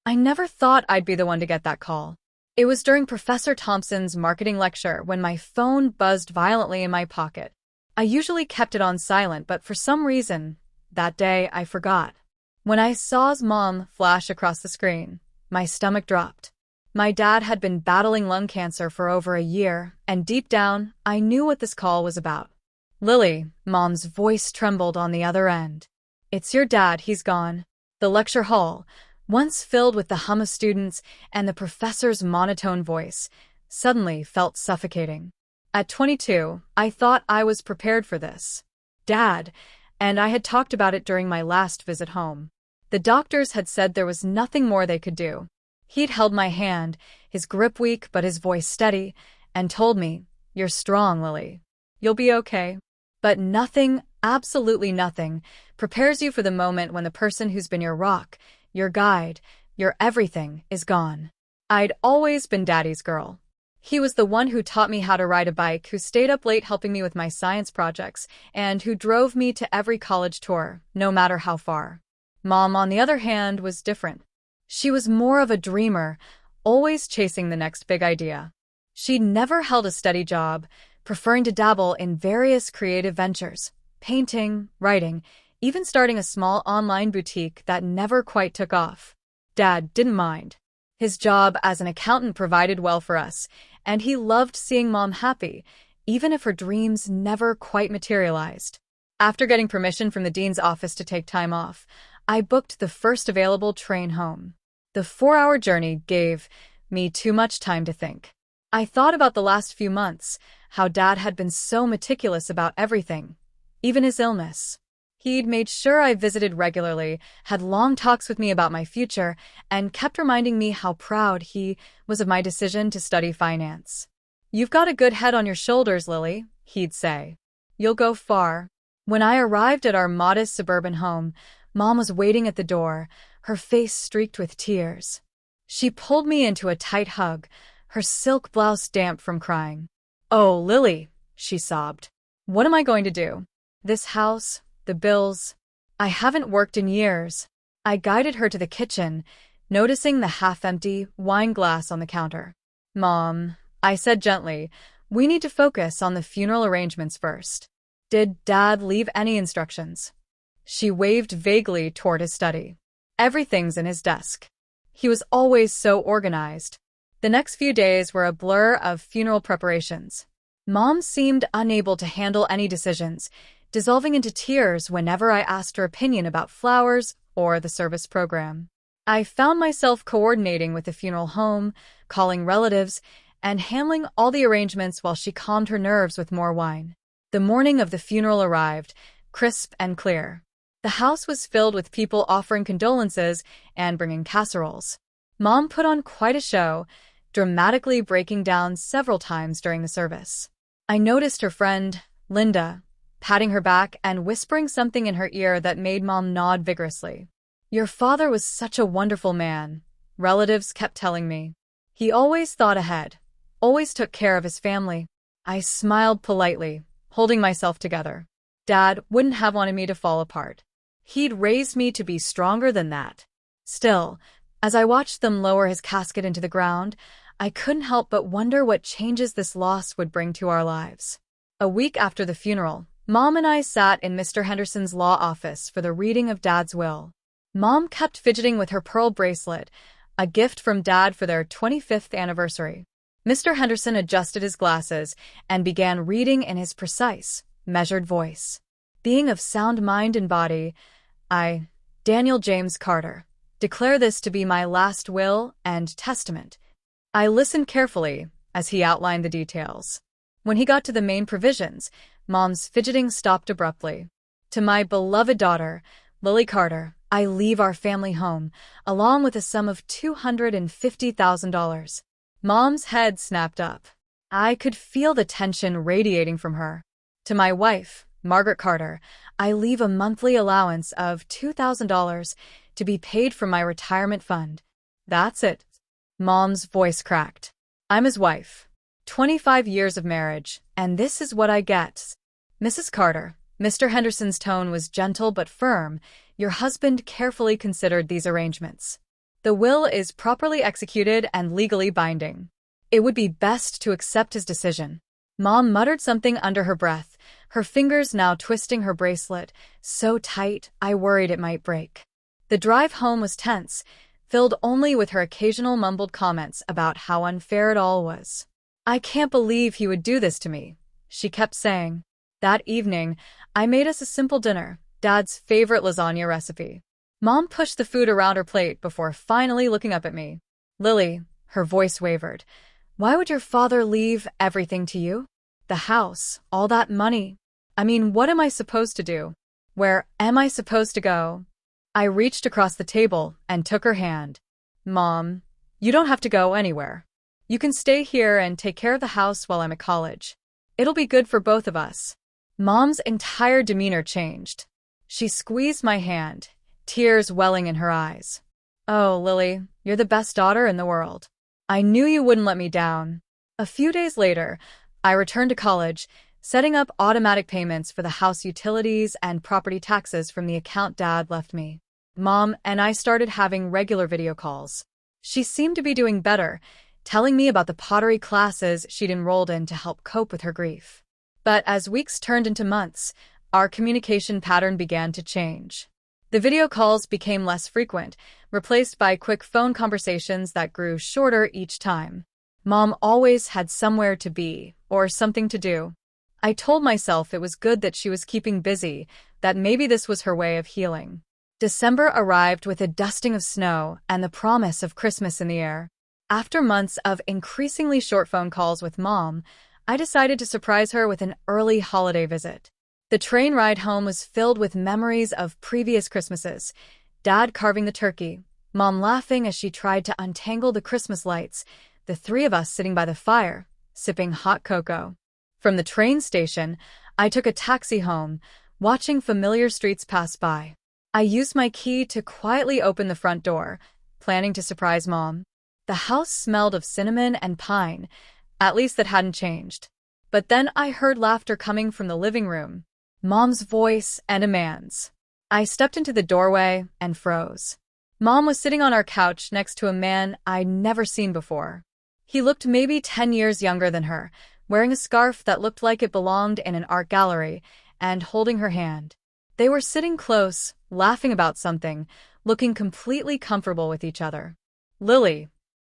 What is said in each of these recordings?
I never thought I'd be the one to get that call. It was during Professor Thompson's marketing lecture when my phone buzzed violently in my pocket. I usually kept it on silent, but for some reason, that day I forgot. When I saw his mom flash across the screen, my stomach dropped. My dad had been battling lung cancer for over a year, and deep down, I knew what this call was about. Lily, Mom's voice trembled on the other end. It's your dad, he's gone. The lecture hall, once filled with the hum of students and the professor's monotone voice, suddenly felt suffocating. At 22, I thought I was prepared for this. Dad, and I had talked about it during my last visit home. The doctors had said there was nothing more they could do. He'd held my hand, his grip weak but his voice steady, and told me, "You're strong, Lily. You'll be okay." But nothing, absolutely nothing, prepares you for the moment when the person who's been your rock, your guide, your everything is gone. I'd always been Daddy's girl. He was the one who taught me how to ride a bike, who stayed up late helping me with my science projects, and who drove me to every college tour, no matter how far. Mom, on the other hand, was different. She was more of a dreamer, always chasing the next big idea. She'd never held a steady job, preferring to dabble in various creative ventures, painting, writing, even starting a small online boutique that never quite took off. Dad didn't mind. His job as an accountant provided well for us, and he loved seeing Mom happy, even if her dreams never quite materialized. After getting permission from the dean's office to take time off, I booked the first available train home. The 4-hour journey gave me too much time to think. I thought about the last few months, how Dad had been so meticulous about everything, even his illness. He'd made sure I visited regularly, had long talks with me about my future, and kept reminding me how proud he was of my decision to study finance. "You've got a good head on your shoulders, Lily," he'd say. "You'll go far." When I arrived at our modest suburban home, Mom was waiting at the door, her face streaked with tears. She pulled me into a tight hug, her silk blouse damp from crying. "Oh, Lily," she sobbed. "What am I going to do? This house, the bills. I haven't worked in years." I guided her to the kitchen, noticing the half-empty wine glass on the counter. "Mom," I said gently, "we need to focus on the funeral arrangements first. Did Dad leave any instructions?" She waved vaguely toward his study. "Everything's in his desk. He was always so organized." The next few days were a blur of funeral preparations. Mom seemed unable to handle any decisions, dissolving into tears whenever I asked her opinion about flowers or the service program. I found myself coordinating with the funeral home, calling relatives, and handling all the arrangements while she calmed her nerves with more wine. The morning of the funeral arrived, crisp and clear. The house was filled with people offering condolences and bringing casseroles. Mom put on quite a show, dramatically breaking down several times during the service. I noticed her friend, Linda, patting her back and whispering something in her ear that made Mom nod vigorously. "Your father was such a wonderful man," relatives kept telling me. "He always thought ahead, always took care of his family." I smiled politely, holding myself together. Dad wouldn't have wanted me to fall apart. He'd raised me to be stronger than that. Still, as I watched them lower his casket into the ground, I couldn't help but wonder what changes this loss would bring to our lives. A week after the funeral, Mom and I sat in Mr. Henderson's law office for the reading of Dad's will. Mom kept fidgeting with her pearl bracelet, a gift from Dad for their 25th anniversary. Mr. Henderson adjusted his glasses and began reading in his precise, measured voice. "Being of sound mind and body, I, Daniel James Carter, declare this to be my last will and testament." I listened carefully as he outlined the details. When he got to the main provisions, Mom's fidgeting stopped abruptly. "To my beloved daughter, Lily Carter, I leave our family home, along with a sum of $250,000. Mom's head snapped up. I could feel the tension radiating from her. "To my wife, Margaret Carter, I leave a monthly allowance of $2,000 to be paid from my retirement fund." "That's it." Mom's voice cracked. "I'm his wife. 25 years of marriage, and this is what I get." "Mrs. Carter," Mr. Henderson's tone was gentle but firm, "your husband carefully considered these arrangements. The will is properly executed and legally binding. It would be best to accept his decision. Mom muttered something under her breath, her fingers now twisting her bracelet, so tight I worried it might break. The drive home was tense, filled only with her occasional mumbled comments about how unfair it all was. "I can't believe he would do this to me," she kept saying. That evening, I made us a simple dinner, Dad's favorite lasagna recipe. Mom pushed the food around her plate before finally looking up at me. "Lily," her voice wavered, "why would your father leave everything to you? The house, all that money. I mean, what am I supposed to do? Where am I supposed to go?" I reached across the table and took her hand. "Mom, you don't have to go anywhere. You can stay here and take care of the house while I'm at college. It'll be good for both of us." Mom's entire demeanor changed. She squeezed my hand, tears welling in her eyes. "Oh, Lily, you're the best daughter in the world. I knew you wouldn't let me down." A few days later, I returned to college, setting up automatic payments for the house utilities and property taxes from the account Dad left me. Mom and I started having regular video calls. She seemed to be doing better, telling me about the pottery classes she'd enrolled in to help cope with her grief. But as weeks turned into months, our communication pattern began to change. The video calls became less frequent, replaced by quick phone conversations that grew shorter each time. Mom always had somewhere to be, or something to do. I told myself it was good that she was keeping busy, that maybe this was her way of healing. December arrived with a dusting of snow and the promise of Christmas in the air. After months of increasingly short phone calls with Mom, I decided to surprise her with an early holiday visit. The train ride home was filled with memories of previous Christmases, Dad carving the turkey, Mom laughing as she tried to untangle the Christmas lights, the three of us sitting by the fire, sipping hot cocoa. From the train station, I took a taxi home, watching familiar streets pass by. I used my key to quietly open the front door, planning to surprise Mom. The house smelled of cinnamon and pine, at least that hadn't changed. But then I heard laughter coming from the living room, Mom's voice and a man's. I stepped into the doorway and froze. Mom was sitting on our couch next to a man I'd never seen before. He looked maybe 10 years younger than her, wearing a scarf that looked like it belonged in an art gallery, and holding her hand. They were sitting close, laughing about something, looking completely comfortable with each other. "Lily."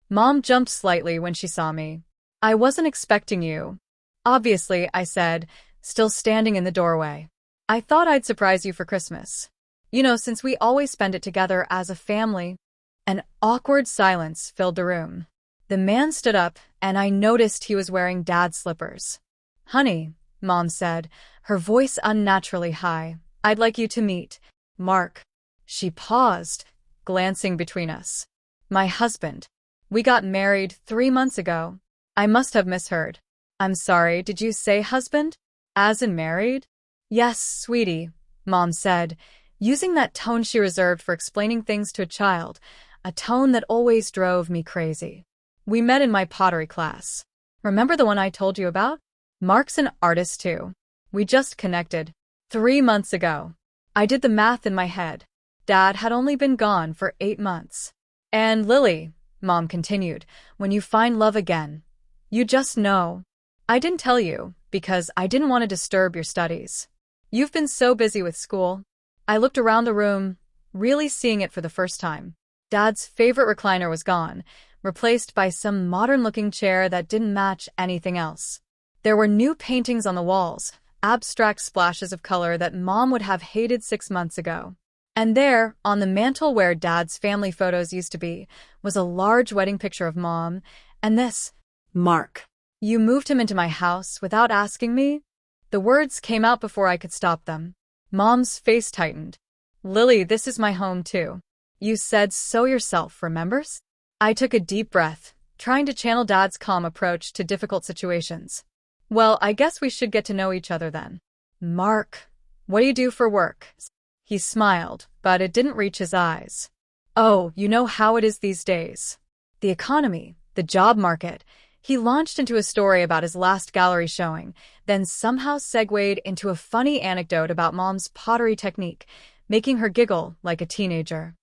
Mom jumped slightly when she saw me. "I wasn't expecting you." "Obviously," I said, still standing in the doorway. "I thought I'd surprise you for Christmas. You know, since we always spend it together as a family." An awkward silence filled the room. The man stood up, and I noticed he was wearing Dad's slippers. "Honey," Mom said, her voice unnaturally high, "I'd like you to meet Mark." She paused, glancing between us. "My husband. We got married 3 months ago." I must have misheard. "I'm sorry, did you say husband? As in married?" "Yes, sweetie," Mom said, using that tone she reserved for explaining things to a child, a tone that always drove me crazy. "We met in my pottery class. Remember the one I told you about? Mark's an artist too. We just connected 3 months ago." I did the math in my head. Dad had only been gone for 8 months. "And Lily," Mom continued, "when you find love again, you just know. I didn't tell you, because I didn't want to disturb your studies. You've been so busy with school." I looked around the room, really seeing it for the first time. Dad's favorite recliner was gone, replaced by some modern-looking chair that didn't match anything else. There were new paintings on the walls, abstract splashes of color that Mom would have hated 6 months ago. And there, on the mantel where Dad's family photos used to be, was a large wedding picture of Mom, and this, "Mark. You moved him into my house without asking me?" The words came out before I could stop them. Mom's face tightened. "Lily, this is my home too. You said so yourself, remembers?" I took a deep breath, trying to channel Dad's calm approach to difficult situations. "Well, I guess we should get to know each other then." "Mark, what do you do for work?" He smiled, but it didn't reach his eyes. "Oh, you know how it is these days. The economy, the job market." He launched into a story about his last gallery showing, then somehow segued into a funny anecdote about Mom's pottery technique, making her giggle like a teenager.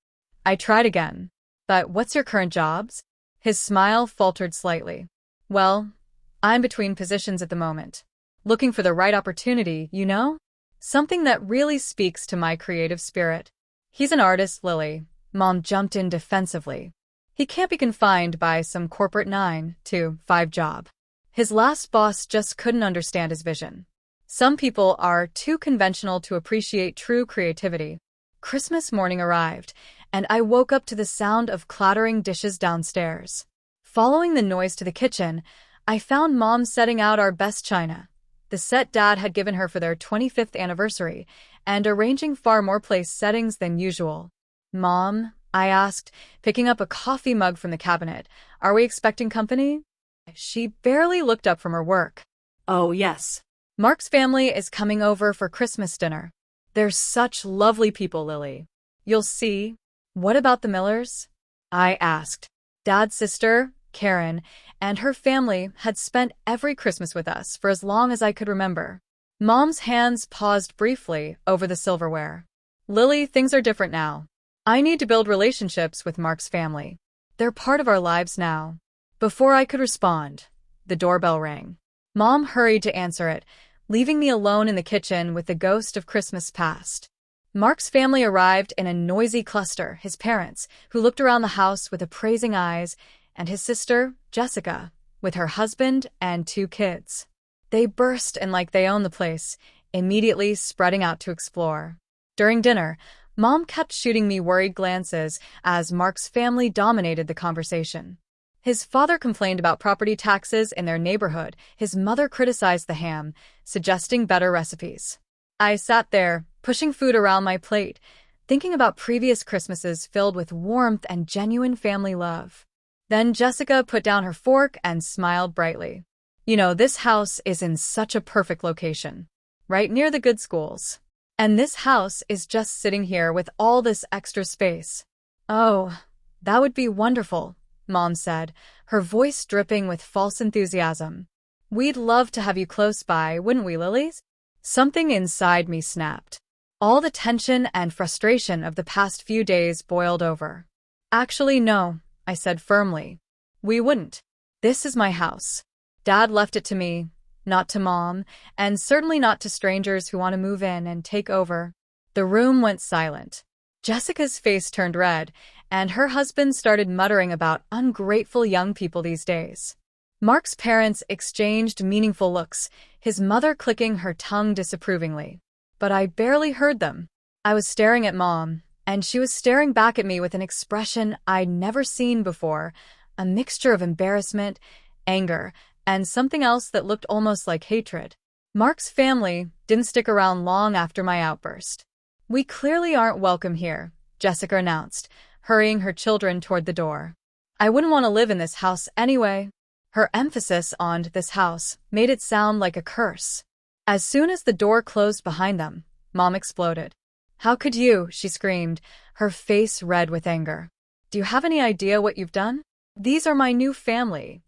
I tried again. But what's your current jobs? His smile faltered slightly. Well, I'm between positions at the moment. Looking for the right opportunity, you know? Something that really speaks to my creative spirit. He's an artist, Lily. Mom jumped in defensively. He can't be confined by some corporate 9 to 5 job. His last boss just couldn't understand his vision. Some people are too conventional to appreciate true creativity. Christmas morning arrived, and I woke up to the sound of clattering dishes downstairs. Following the noise to the kitchen, I found Mom setting out our best china, the set Dad had given her for their 25th anniversary, and arranging far more place settings than usual. Mom, I asked, picking up a coffee mug from the cabinet, are we expecting company? She barely looked up from her work. Oh, yes. Mark's family is coming over for Christmas dinner. They're such lovely people, Lily. You'll see. What about the Millers? I asked. Dad's sister, Karen, and her family had spent every Christmas with us for as long as I could remember. Mom's hands paused briefly over the silverware. Lily, things are different now. I need to build relationships with Mark's family. They're part of our lives now. Before I could respond, the doorbell rang. Mom hurried to answer it, leaving me alone in the kitchen with the ghost of Christmas past. Mark's family arrived in a noisy cluster, his parents, who looked around the house with appraising eyes, and his sister, Jessica, with her husband and 2 kids. They burst in like they owned the place, immediately spreading out to explore. During dinner, Mom kept shooting me worried glances as Mark's family dominated the conversation. His father complained about property taxes in their neighborhood. His mother criticized the ham, suggesting better recipes. I sat there, pushing food around my plate, thinking about previous Christmases filled with warmth and genuine family love. Then Jessica put down her fork and smiled brightly. You know, this house is in such a perfect location, right near the good schools. And this house is just sitting here with all this extra space. Oh, that would be wonderful, Mom said, her voice dripping with false enthusiasm. We'd love to have you close by, wouldn't we, Lilies? Something inside me snapped. All the tension and frustration of the past few days boiled over. Actually, no, I said firmly. We wouldn't. This is my house. Dad left it to me, not to Mom, and certainly not to strangers who want to move in and take over. The room went silent. Jessica's face turned red, and her husband started muttering about ungrateful young people these days. Mark's parents exchanged meaningful looks, his mother clicking her tongue disapprovingly. But I barely heard them. I was staring at Mom, and she was staring back at me with an expression I'd never seen before, a mixture of embarrassment, anger, and something else that looked almost like hatred. Mark's family didn't stick around long after my outburst. We clearly aren't welcome here, Jessica announced, hurrying her children toward the door. I wouldn't want to live in this house anyway. Her emphasis on this house made it sound like a curse. As soon as the door closed behind them, Mom exploded. How could you? She screamed, her face red with anger. Do you have any idea what you've done? These are my new family.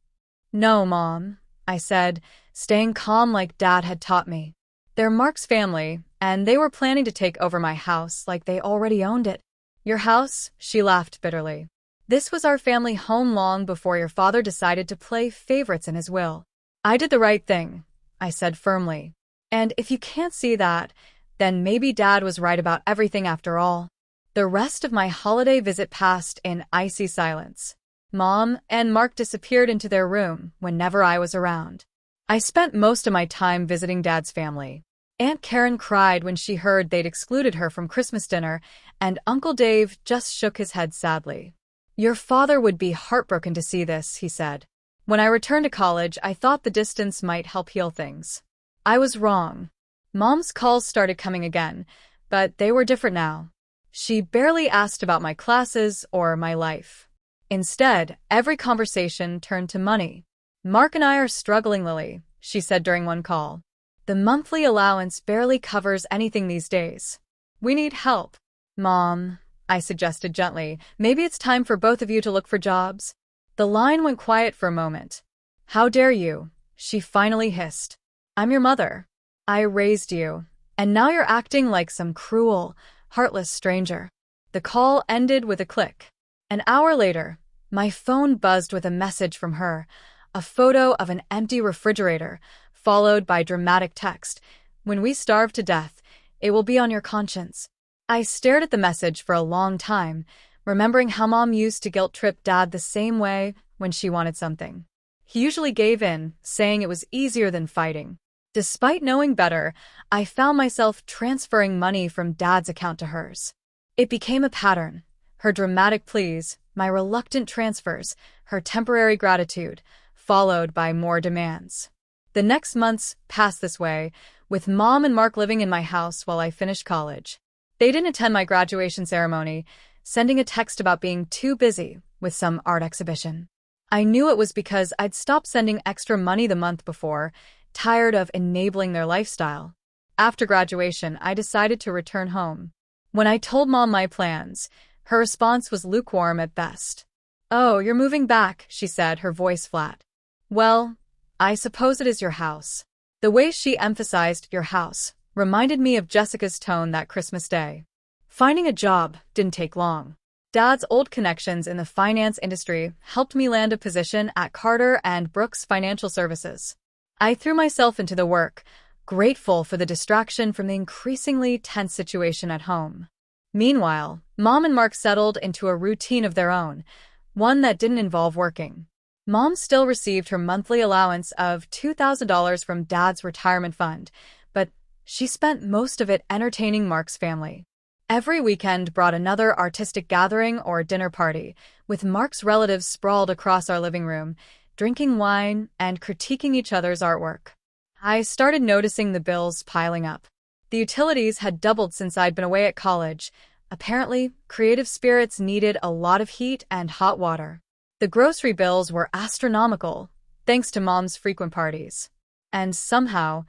No, Mom, I said, staying calm like Dad had taught me. They're Mark's family, and they were planning to take over my house like they already owned it. Your house? She laughed bitterly. This was our family home long before your father decided to play favorites in his will. I did the right thing, I said firmly. And if you can't see that, then maybe Dad was right about everything after all. The rest of my holiday visit passed in icy silence. Mom and Mark disappeared into their room whenever I was around. I spent most of my time visiting Dad's family. Aunt Karen cried when she heard they'd excluded her from Christmas dinner, and Uncle Dave just shook his head sadly. Your father would be heartbroken to see this, he said. When I returned to college, I thought the distance might help heal things. I was wrong. Mom's calls started coming again, but they were different now. She barely asked about my classes or my life. Instead, every conversation turned to money. Mark and I are struggling, Lily, she said during one call. The monthly allowance barely covers anything these days. We need help. Mom, I suggested gently, maybe it's time for both of you to look for jobs. The line went quiet for a moment. How dare you? She finally hissed. I'm your mother. I raised you, and now you're acting like some cruel, heartless stranger. The call ended with a click. An hour later, my phone buzzed with a message from her, a photo of an empty refrigerator, followed by dramatic text. "When we starve to death, it will be on your conscience." I stared at the message for a long time, remembering how Mom used to guilt-trip Dad the same way when she wanted something. He usually gave in, saying it was easier than fighting. Despite knowing better, I found myself transferring money from Dad's account to hers. It became a pattern. Her dramatic pleas, my reluctant transfers, her temporary gratitude, followed by more demands. The next months passed this way, with Mom and Mark living in my house while I finished college. They didn't attend my graduation ceremony, sending a text about being too busy with some art exhibition. I knew it was because I'd stopped sending extra money the month before, tired of enabling their lifestyle. After graduation, I decided to return home. When I told Mom my plans, her response was lukewarm at best. "Oh, you're moving back," she said, her voice flat. "Well, I suppose it is your house." The way she emphasized "your house" reminded me of Jessica's tone that Christmas Day. Finding a job didn't take long. Dad's old connections in the finance industry helped me land a position at Carter and Brooks Financial Services. I threw myself into the work, grateful for the distraction from the increasingly tense situation at home. Meanwhile, Mom and Mark settled into a routine of their own, one that didn't involve working. Mom still received her monthly allowance of $2,000 from Dad's retirement fund, but she spent most of it entertaining Mark's family. Every weekend brought another artistic gathering or dinner party, with Mark's relatives sprawled across our living room, drinking wine and critiquing each other's artwork. I started noticing the bills piling up. The utilities had doubled since I'd been away at college. Apparently, creative spirits needed a lot of heat and hot water. The grocery bills were astronomical, thanks to Mom's frequent parties. And somehow,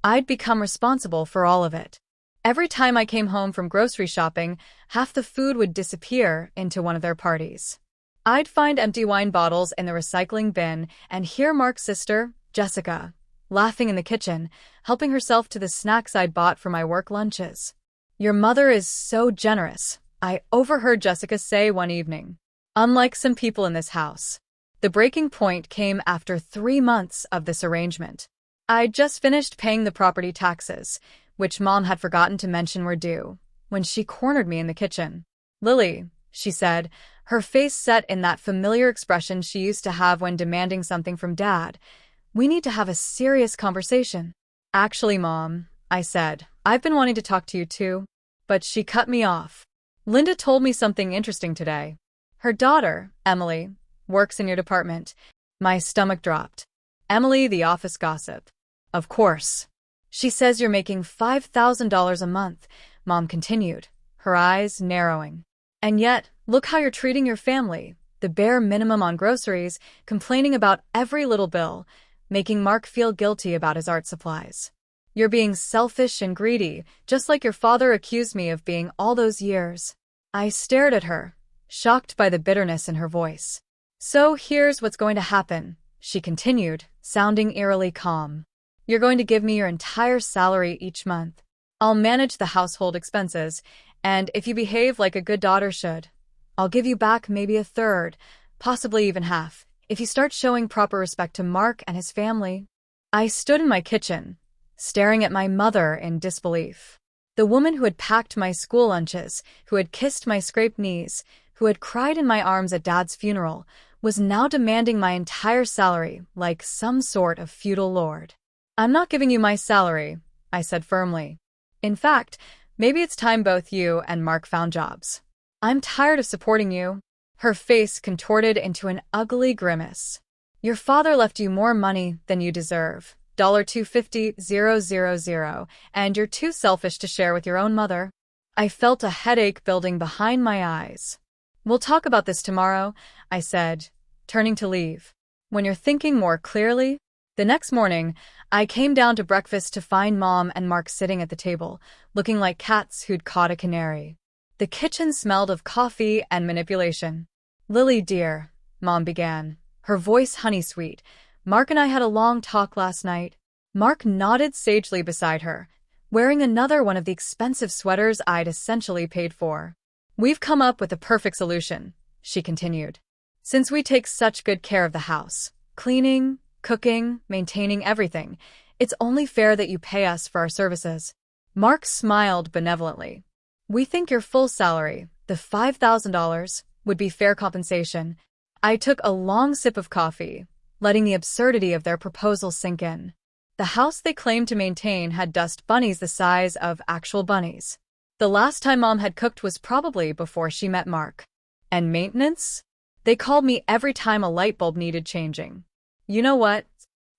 I'd become responsible for all of it. Every time I came home from grocery shopping, half the food would disappear into one of their parties. I'd find empty wine bottles in the recycling bin and hear Mark's sister, Jessica, laughing in the kitchen, helping herself to the snacks I'd bought for my work lunches. "Your mother is so generous," I overheard Jessica say one evening. "Unlike some people in this house." The breaking point came after 3 months of this arrangement. I'd just finished paying the property taxes, which Mom had forgotten to mention were due, when she cornered me in the kitchen. "Lily," she said, her face set in that familiar expression she used to have when demanding something from Dad, "we need to have a serious conversation." "Actually, Mom," I said, "I've been wanting to talk to you too." But she cut me off. "Linda told me something interesting today. Her daughter, Emily, works in your department." My stomach dropped. Emily, the office gossip. "Of course. She says you're making $5,000 a month," Mom continued, her eyes narrowing. "And yet, look how you're treating your family, the bare minimum on groceries, complaining about every little bill, making Mark feel guilty about his art supplies. You're being selfish and greedy, just like your father accused me of being all those years." I stared at her, shocked by the bitterness in her voice. "So here's what's going to happen," she continued, sounding eerily calm. "You're going to give me your entire salary each month. I'll manage the household expenses, and if you behave like a good daughter should, I'll give you back maybe a third, possibly even half, if you start showing proper respect to Mark and his family." I stood in my kitchen, staring at my mother in disbelief. The woman who had packed my school lunches, who had kissed my scraped knees, who had cried in my arms at Dad's funeral, was now demanding my entire salary like some sort of feudal lord. "I'm not giving you my salary," I said firmly. "In fact, maybe it's time both you and Mark found jobs. I'm tired of supporting you." Her face contorted into an ugly grimace. "Your father left you more money than you deserve, $250,000, and you're too selfish to share with your own mother." I felt a headache building behind my eyes. "We'll talk about this tomorrow," I said, turning to leave. "When you're thinking more clearly." The next morning, I came down to breakfast to find Mom and Mark sitting at the table, looking like cats who'd caught a canary. The kitchen smelled of coffee and manipulation. "Lily, dear," Mom began, her voice honey-sweet, "Mark and I had a long talk last night." Mark nodded sagely beside her, wearing another one of the expensive sweaters I'd essentially paid for. "We've come up with the perfect solution," she continued. Since we take such good care of the house, cleaning, cooking, maintaining everything, it's only fair that you pay us for our services. Mark smiled benevolently. We think your full salary, the $5,000, would be fair compensation. I took a long sip of coffee, letting the absurdity of their proposal sink in. The house they claimed to maintain had dust bunnies the size of actual bunnies. The last time Mom had cooked was probably before she met Mark. And maintenance? They called me every time a light bulb needed changing. You know what?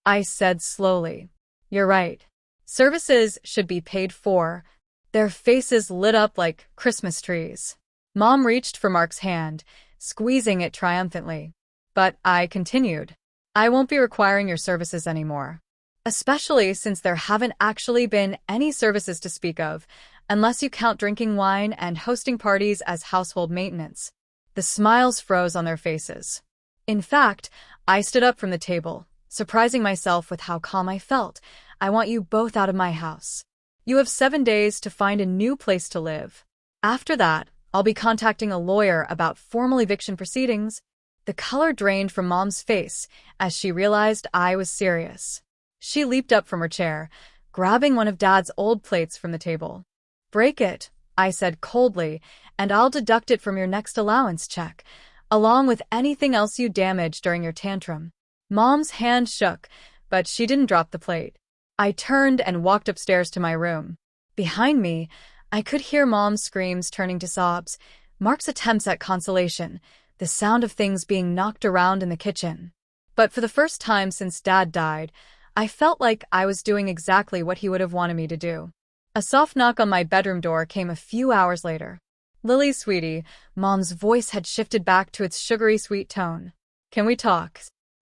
I said slowly. You're right. Services should be paid for. Their faces lit up like Christmas trees. Mom reached for Mark's hand, squeezing it triumphantly. But I continued. I won't be requiring your services anymore. Especially since there haven't actually been any services to speak of, unless you count drinking wine and hosting parties as household maintenance. The smiles froze on their faces. In fact, I stood up from the table, surprising myself with how calm I felt. I want you both out of my house. You have 7 days to find a new place to live. After that, I'll be contacting a lawyer about formal eviction proceedings. The color drained from Mom's face as she realized I was serious. She leaped up from her chair, grabbing one of Dad's old plates from the table. Break it, I said coldly, and I'll deduct it from your next allowance check, along with anything else you damage during your tantrum. Mom's hand shook, but she didn't drop the plate. I turned and walked upstairs to my room. Behind me, I could hear Mom's screams turning to sobs, Mark's attempts at consolation, the sound of things being knocked around in the kitchen. But for the first time since Dad died, I felt like I was doing exactly what he would have wanted me to do. A soft knock on my bedroom door came a few hours later. Lily, sweetie, Mom's voice had shifted back to its sugary sweet tone. Can we talk?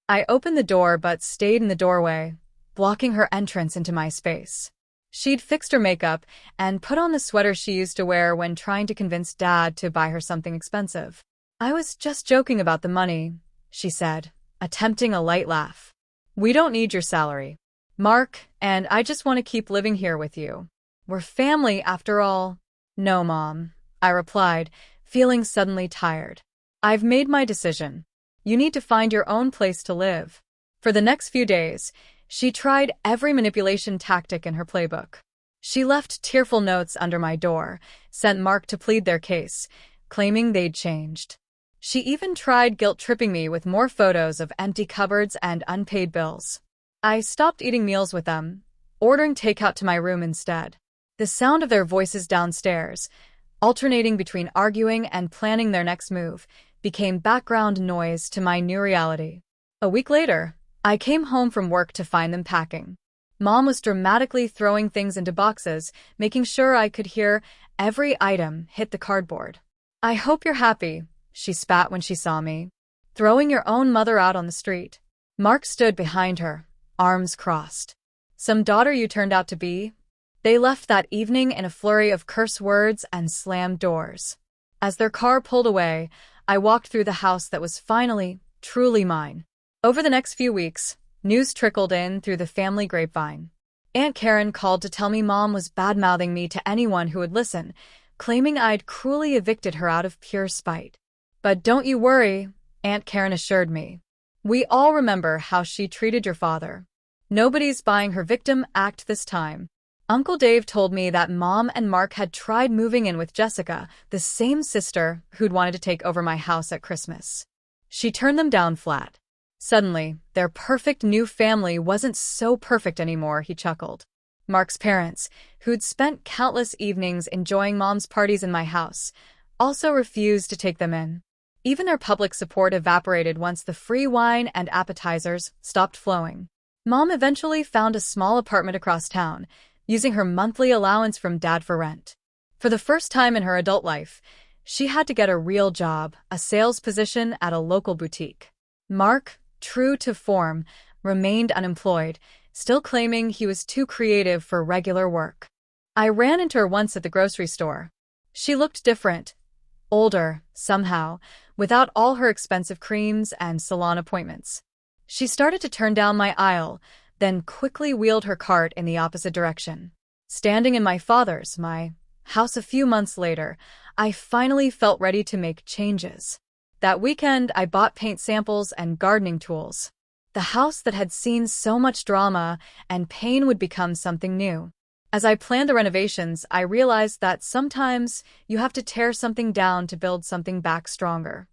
I opened the door but stayed in the doorway, blocking her entrance into my space. She'd fixed her makeup and put on the sweater she used to wear when trying to convince Dad to buy her something expensive. I was just joking about the money, she said, attempting a light laugh. We don't need your salary, Mark, and I just want to keep living here with you. We're family after all. No, Mom, I replied, feeling suddenly tired. I've made my decision. You need to find your own place to live. For the next few days, she tried every manipulation tactic in her playbook. She left tearful notes under my door, sent Mark to plead their case, claiming they'd changed. She even tried guilt-tripping me with more photos of empty cupboards and unpaid bills. I stopped eating meals with them, ordering takeout to my room instead. The sound of their voices downstairs, alternating between arguing and planning their next move, became background noise to my new reality. A week later, I came home from work to find them packing. Mom was dramatically throwing things into boxes, making sure I could hear every item hit the cardboard. I hope you're happy, she spat when she saw me. Throwing your own mother out on the street. Mark stood behind her, arms crossed. Some daughter you turned out to be? They left that evening in a flurry of curse words and slammed doors. As their car pulled away, I walked through the house that was finally, truly mine. Over the next few weeks, news trickled in through the family grapevine. Aunt Karen called to tell me Mom was bad-mouthing me to anyone who would listen, claiming I'd cruelly evicted her out of pure spite. But don't you worry, Aunt Karen assured me. We all remember how she treated your father. Nobody's buying her victim act this time. Uncle Dave told me that Mom and Mark had tried moving in with Jessica, the same sister who'd wanted to take over my house at Christmas. She turned them down flat. Suddenly, their perfect new family wasn't so perfect anymore, he chuckled. Mark's parents, who'd spent countless evenings enjoying Mom's parties in my house, also refused to take them in. Even their public support evaporated once the free wine and appetizers stopped flowing. Mom eventually found a small apartment across town, using her monthly allowance from Dad for rent. For the first time in her adult life, she had to get a real job, a sales position at a local boutique. Mark, true to form, remained unemployed, still claiming he was too creative for regular work. I ran into her once at the grocery store. She looked different, older, somehow, without all her expensive creams and salon appointments. She started to turn down my aisle, then quickly wheeled her cart in the opposite direction. Standing in my father's, my house a few months later, I finally felt ready to make changes. That weekend, I bought paint samples and gardening tools. The house that had seen so much drama and pain would become something new. As I planned the renovations, I realized that sometimes you have to tear something down to build something back stronger.